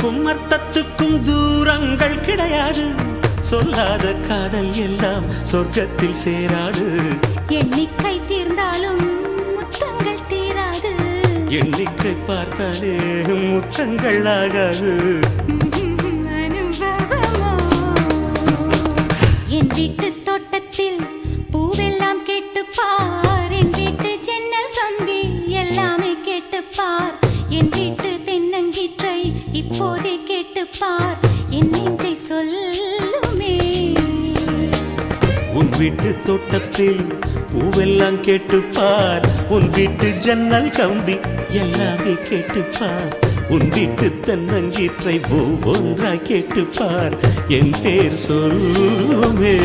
சொல்லுக்கும் அர்த்தத்துக்கும் தூரங்கள் கிடையாது. சொல்லாத காதல் எல்லாம் சொர்க்கத்தில் சேராது. எண்ணிக்கை தீர்ந்தாலும் முத்தங்கள் தீராது. எண்ணிக்கை பார்த்தாலே முத்தங்கள் ஆகாது. அனுபவமோ என் வீட்டு தோட்டத்தில் பூவெல்லாம் கேட்டுப்பார். என் வீட்டு ஜன்னல் கம்பி எல்லாமே கேட்டுப்பார். என் வீட்டு தென்னங்கீற்றை இப்போதே கேட்டுப்பார். என் நெஞ்சை சொல்லுமே. உன் வீட்டு தோட்டத்தில் பூவெல்லாம் கேட்டுப்பார். உன் வீட்டு ஜன்னல் கம்பி எல்லாமே கேட்டுப்பார். உன் வீட்டு தென்னங்கீற்றை ஒவ்வொன்றாய் கேட்டுப்பார். என் பேர் சொல்லுமே.